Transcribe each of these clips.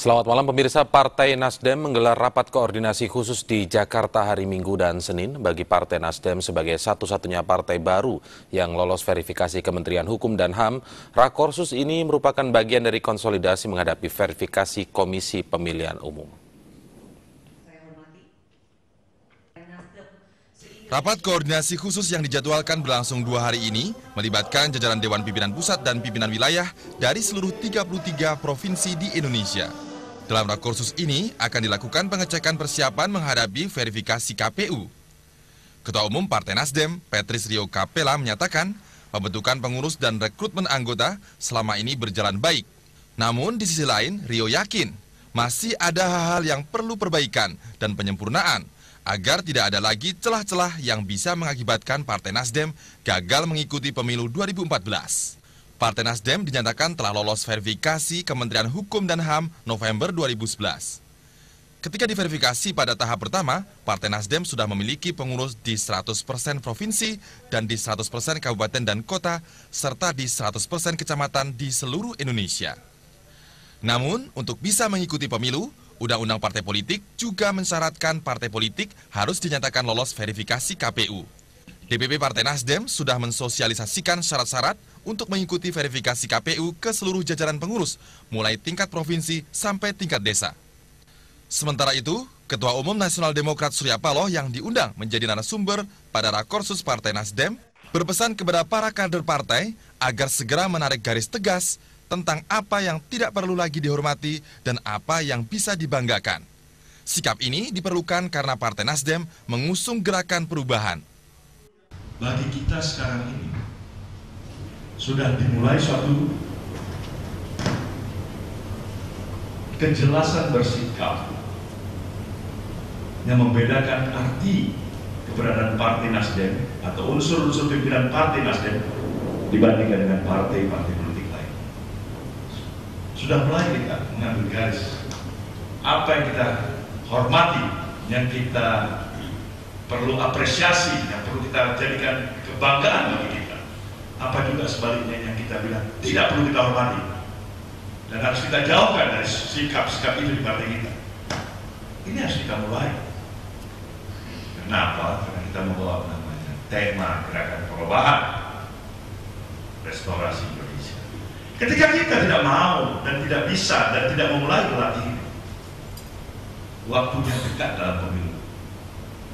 Selamat malam pemirsa, Partai Nasdem menggelar rapat koordinasi khusus di Jakarta hari Minggu dan Senin bagi Partai Nasdem sebagai satu-satunya partai baru yang lolos verifikasi Kementerian Hukum dan HAM. Rakorsus ini merupakan bagian dari konsolidasi menghadapi verifikasi Komisi Pemilihan Umum. Rapat koordinasi khusus yang dijadwalkan berlangsung 2 hari ini melibatkan jajaran Dewan Pimpinan Pusat dan Pimpinan Wilayah dari seluruh 33 provinsi di Indonesia. Dalam rakorsus ini akan dilakukan pengecekan persiapan menghadapi verifikasi KPU. Ketua Umum Partai Nasdem, Patrice Rio Capella menyatakan pembentukan pengurus dan rekrutmen anggota selama ini berjalan baik. Namun di sisi lain, Rio yakin masih ada hal-hal yang perlu perbaikan dan penyempurnaan agar tidak ada lagi celah-celah yang bisa mengakibatkan Partai Nasdem gagal mengikuti pemilu 2014. Partai Nasdem dinyatakan telah lolos verifikasi Kementerian Hukum dan HAM November 2011. Ketika diverifikasi pada tahap pertama, Partai Nasdem sudah memiliki pengurus di 100% provinsi dan di 100% kabupaten dan kota, serta di 100% kecamatan di seluruh Indonesia. Namun, untuk bisa mengikuti pemilu, Undang-Undang Partai Politik juga mensyaratkan partai politik harus dinyatakan lolos verifikasi KPU. DPP Partai Nasdem sudah mensosialisasikan syarat-syarat untuk mengikuti verifikasi KPU ke seluruh jajaran pengurus, mulai tingkat provinsi sampai tingkat desa. Sementara itu, Ketua Umum Nasional Demokrat Surya Paloh yang diundang menjadi narasumber pada Rakorsus Partai Nasdem berpesan kepada para kader partai agar segera menarik garis tegas tentang apa yang tidak perlu lagi dihormati dan apa yang bisa dibanggakan. Sikap ini diperlukan karena Partai Nasdem mengusung gerakan perubahan. Bagi kita sekarang ini, sudah dimulai suatu kejelasan bersikap yang membedakan arti keberadaan Partai Nasdem atau unsur-unsur pimpinan Partai Nasdem dibandingkan dengan partai-partai politik lain. Sudah mulai kita mengambil garis apa yang kita hormati, yang kita perlu apresiasi, yang perlu kita jadikan kebanggaan bagi kita. Apa juga sebaliknya yang kita bilang tidak perlu kita hormati dan harus kita jauhkan dari sikap-sikap itu di partai kita. Ini harus kita mulai. Kenapa? Karena kita membawa namanya tema gerakan perubahan, restorasi Indonesia. Ketika kita tidak mau dan tidak bisa dan tidak memulai berlatih ini, waktunya dekat dalam pemilu.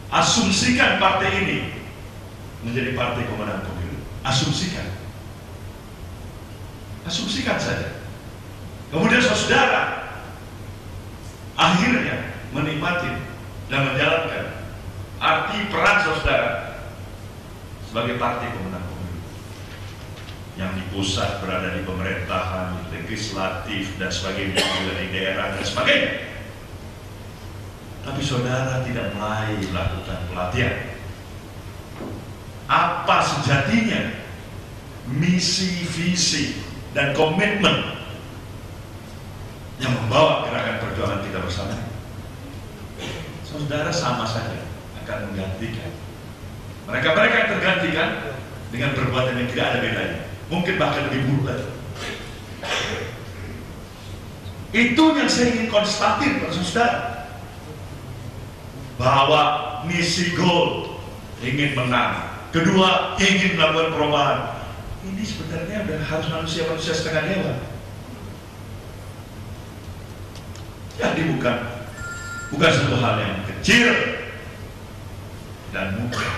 Asumsikan partai ini menjadi partai pemenang pemilu. Asumsikan saja. Kemudian saudara akhirnya menikmati dan menjalankan arti peran saudara sebagai partai pemenang pemilu yang di pusat berada di pemerintahan, legislatif dan sebagainya, di daerah dan sebagainya. Tapi saudara tidak mulai melakukan pelatihan. Apa sejatinya misi, visi, dan komitmen yang membawa gerakan perjuangan kita bersama? Saudara sama saja akan menggantikan mereka yang tergantikan dengan perbuatan yang tidak ada bedanya, mungkin bahkan lebih buruk lagi. Itu yang saya ingin konstatir pada saudara, bahwa misi goal ingin menang, kedua ingin melakukan perubahan. Ini sebenarnya udah harus manusia-manusia setengah dewa. Jadi bukan satu hal yang kecil dan mudah.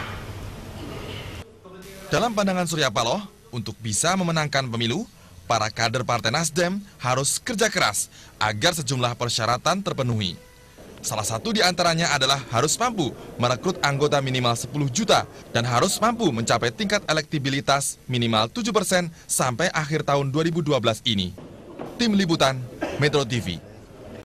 Dalam pandangan Surya Paloh, untuk bisa memenangkan pemilu, para kader Partai Nasdem harus kerja keras agar sejumlah persyaratan terpenuhi. Salah satu di antaranya adalah harus mampu merekrut anggota minimal 10 juta dan harus mampu mencapai tingkat elektibilitas minimal 7% sampai akhir tahun 2012 ini. Tim Liputan, Metro TV.